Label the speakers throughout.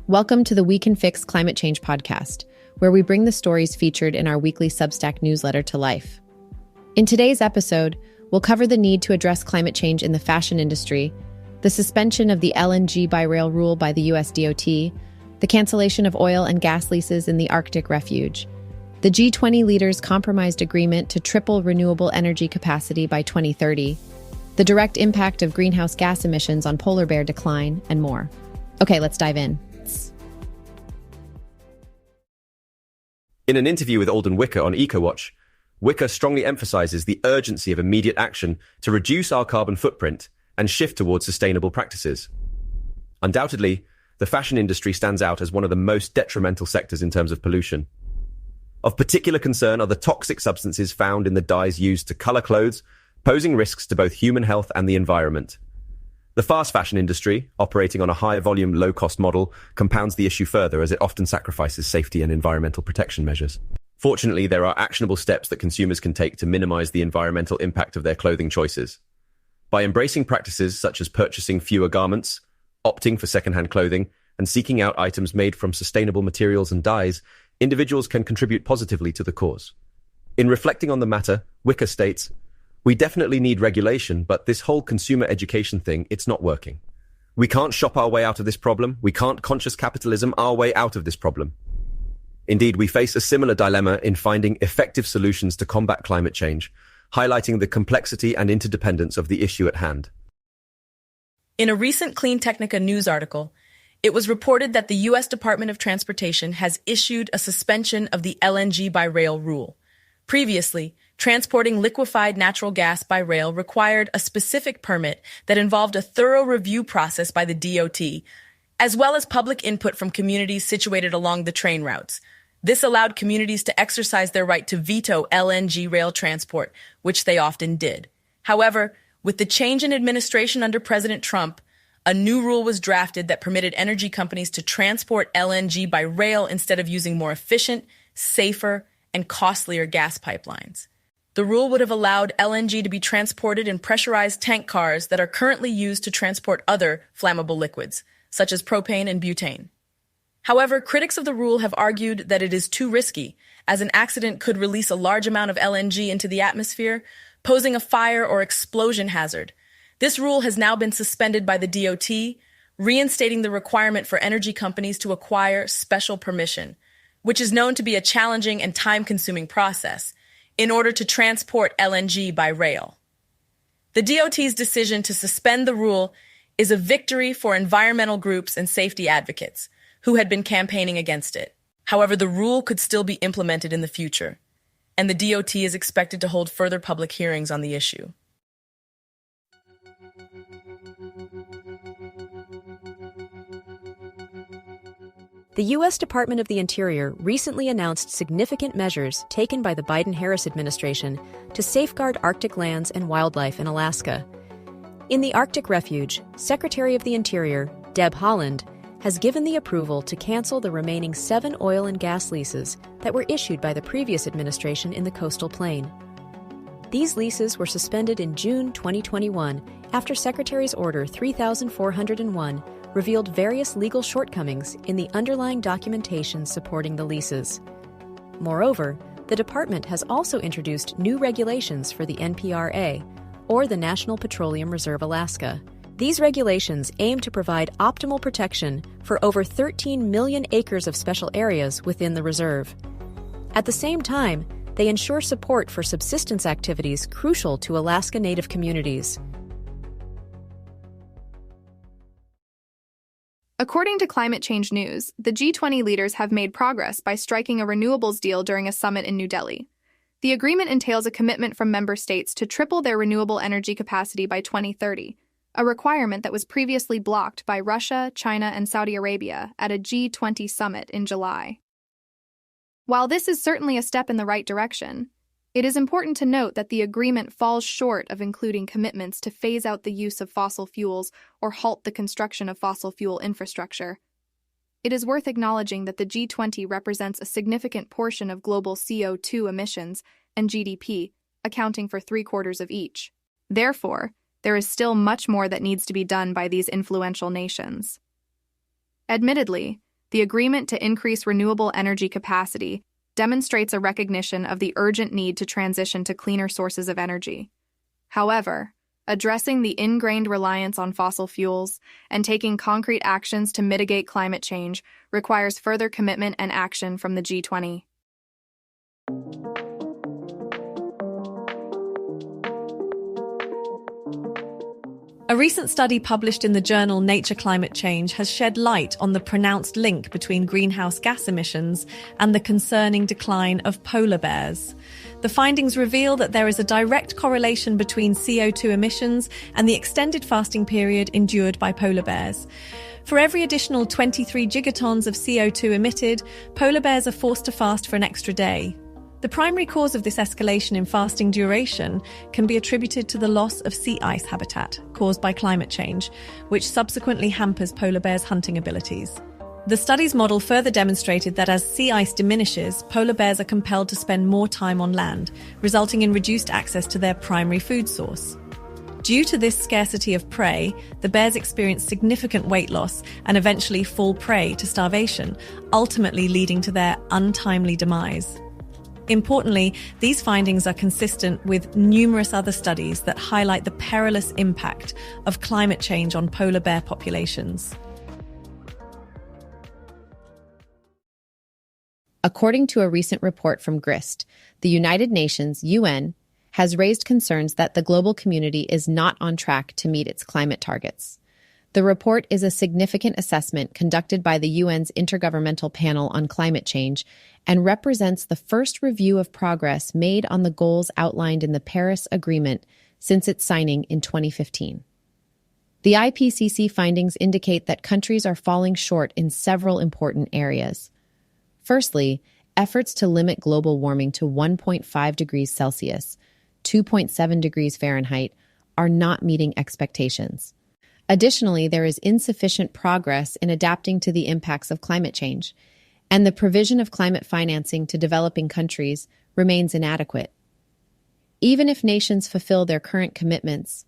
Speaker 1: Welcome to the We Can Fix Climate Change podcast, where we bring the stories featured in our weekly Substack newsletter to life. In today's episode, we'll cover the need to address climate change in the fashion industry, the suspension of the LNG-by-rail rule by the US DOT, the cancellation of oil and gas leases in the Arctic Refuge, the G20 leaders' compromised agreement to triple renewable energy capacity by 2030, the direct impact of greenhouse gas emissions on polar bear decline, and more. Okay, let's dive in.
Speaker 2: In an interview with Alden Wicker on EcoWatch, Wicker strongly emphasizes the urgency of immediate action to reduce our carbon footprint and shift towards sustainable practices. Undoubtedly, the fashion industry stands out as one of the most detrimental sectors in terms of pollution. Of particular concern are the toxic substances found in the dyes used to color clothes, posing risks to both human health and the environment. The fast fashion industry, operating on a high-volume, low-cost model, compounds the issue further as it often sacrifices safety and environmental protection measures. Fortunately, there are actionable steps that consumers can take to minimize the environmental impact of their clothing choices. By embracing practices such as purchasing fewer garments, opting for secondhand clothing, and seeking out items made from sustainable materials and dyes, individuals can contribute positively to the cause. In reflecting on the matter, Wicker states, "We definitely need regulation, but this whole consumer education thing, it's not working. We can't shop our way out of this problem. We can't conscious capitalism our way out of this problem." Indeed, we face a similar dilemma in finding effective solutions to combat climate change, highlighting the complexity and interdependence of the issue at hand.
Speaker 3: In a recent Clean Technica news article, it was reported that the U.S. Department of Transportation has issued a suspension of the LNG-by-rail rule. Previously, transporting liquefied natural gas by rail required a specific permit that involved a thorough review process by the DOT, as well as public input from communities situated along the train routes. This allowed communities to exercise their right to veto LNG rail transport, which they often did. However, with the change in administration under President Trump, a new rule was drafted that permitted energy companies to transport LNG by rail instead of using more efficient, safer, and costlier gas pipelines. The rule would have allowed LNG to be transported in pressurized tank cars that are currently used to transport other flammable liquids, such as propane and butane. However, critics of the rule have argued that it is too risky, as an accident could release a large amount of LNG into the atmosphere, posing a fire or explosion hazard. This rule has now been suspended by the DOT, reinstating the requirement for energy companies to acquire special permission, which is known to be a challenging and time-consuming process, in order to transport LNG by rail. The DOT's decision to suspend the rule is a victory for environmental groups and safety advocates who had been campaigning against it. However, the rule could still be implemented in the future, and the DOT is expected to hold further public hearings on the issue.
Speaker 4: The U.S. Department of the Interior recently announced significant measures taken by the Biden-Harris administration to safeguard Arctic lands and wildlife in Alaska. In the Arctic Refuge, Secretary of the Interior, Deb Haaland, has given the approval to cancel the remaining 7 oil and gas leases that were issued by the previous administration in the coastal plain. These leases were suspended in June 2021 after Secretary's Order 3401 revealed various legal shortcomings in the underlying documentation supporting the leases. Moreover, the department has also introduced new regulations for the NPRA, or the National Petroleum Reserve Alaska. These regulations aim to provide optimal protection for over 13 million acres of special areas within the reserve. At the same time, they ensure support for subsistence activities crucial to Alaska Native communities.
Speaker 5: According to Climate Change News, the G20 leaders have made progress by striking a renewables deal during a summit in New Delhi. The agreement entails a commitment from member states to triple their renewable energy capacity by 2030, a requirement that was previously blocked by Russia, China, and Saudi Arabia at a G20 summit in July. While this is certainly a step in the right direction, it is important to note that the agreement falls short of including commitments to phase out the use of fossil fuels or halt the construction of fossil fuel infrastructure. It is worth acknowledging that the G20 represents a significant portion of global CO2 emissions and GDP, accounting for 3/4 of each. Therefore, there is still much more that needs to be done by these influential nations. Admittedly, The agreement to increase renewable energy capacity demonstrates a recognition of the urgent need to transition to cleaner sources of energy. However, addressing the ingrained reliance on fossil fuels and taking concrete actions to mitigate climate change requires further commitment and action from the G20.
Speaker 6: A recent study published in the journal Nature Climate Change has shed light on the pronounced link between greenhouse gas emissions and the concerning decline of polar bears. The findings reveal that there is a direct correlation between CO2 emissions and the extended fasting period endured by polar bears. For every additional 23 gigatons of CO2 emitted, polar bears are forced to fast for an extra day. The primary cause of this escalation in fasting duration can be attributed to the loss of sea ice habitat caused by climate change, which subsequently hampers polar bears' hunting abilities. The study's model further demonstrated that as sea ice diminishes, polar bears are compelled to spend more time on land, resulting in reduced access to their primary food source. Due to this scarcity of prey, the bears experience significant weight loss and eventually fall prey to starvation, ultimately leading to their untimely demise. Importantly, these findings are consistent with numerous other studies that highlight the perilous impact of climate change on polar bear populations.
Speaker 1: According to a recent report from GRIST, the United Nations, UN, has raised concerns that the global community is not on track to meet its climate targets. The report is a significant assessment conducted by the UN's Intergovernmental Panel on Climate Change and represents the first review of progress made on the goals outlined in the Paris Agreement since its signing in 2015. The IPCC findings indicate that countries are falling short in several important areas. Firstly, efforts to limit global warming to 1.5 degrees Celsius, 2.7 degrees Fahrenheit, are not meeting expectations. Additionally, there is insufficient progress in adapting to the impacts of climate change, and the provision of climate financing to developing countries remains inadequate. Even if nations fulfill their current commitments,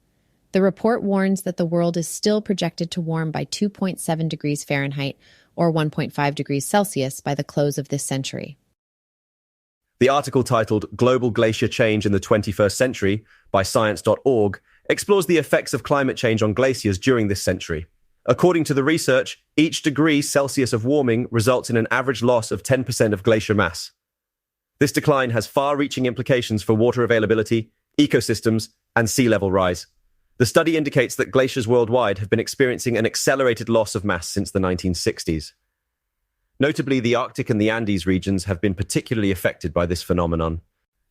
Speaker 1: the report warns that the world is still projected to warm by 2.7 degrees Fahrenheit or 1.5 degrees Celsius by the close of this century.
Speaker 2: The article titled Global Glacier Change in the 21st Century by Science.org explores the effects of climate change on glaciers during this century. According to the research, each degree Celsius of warming results in an average loss of 10% of glacier mass. This decline has far-reaching implications for water availability, ecosystems, and sea level rise. The study indicates that glaciers worldwide have been experiencing an accelerated loss of mass since the 1960s. Notably, the Arctic and the Andes regions have been particularly affected by this phenomenon.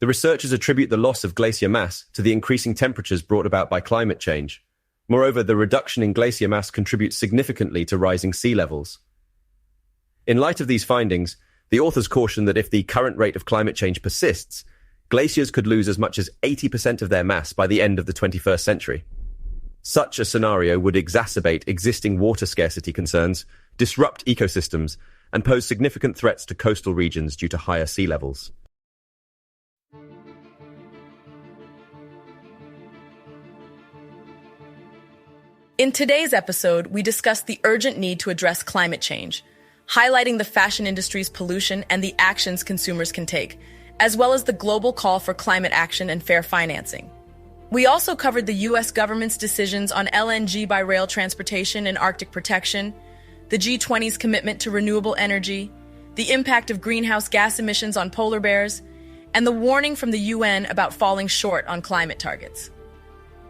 Speaker 2: The researchers attribute the loss of glacier mass to the increasing temperatures brought about by climate change. Moreover, the reduction in glacier mass contributes significantly to rising sea levels. In light of these findings, the authors caution that if the current rate of climate change persists, glaciers could lose as much as 80% of their mass by the end of the 21st century. Such a scenario would exacerbate existing water scarcity concerns, disrupt ecosystems, and pose significant threats to coastal regions due to higher sea levels.
Speaker 3: In today's episode, we discuss the urgent need to address climate change, highlighting the fashion industry's pollution and the actions consumers can take, as well as the global call for climate action and fair financing. We also covered the U.S. government's decisions on LNG-by-rail transportation and Arctic protection, the G20's commitment to renewable energy, the impact of greenhouse gas emissions on polar bears, and the warning from the UN about falling short on climate targets.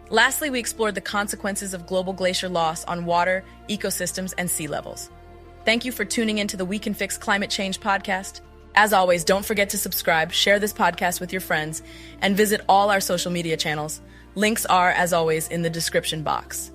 Speaker 3: Lastly, we explored the consequences of global glacier loss on water, ecosystems, and sea levels. Thank you for tuning into the We Can Fix Climate Change podcast. As always, don't forget to subscribe, share this podcast with your friends, and visit all our social media channels. Links are, as always, in the description box.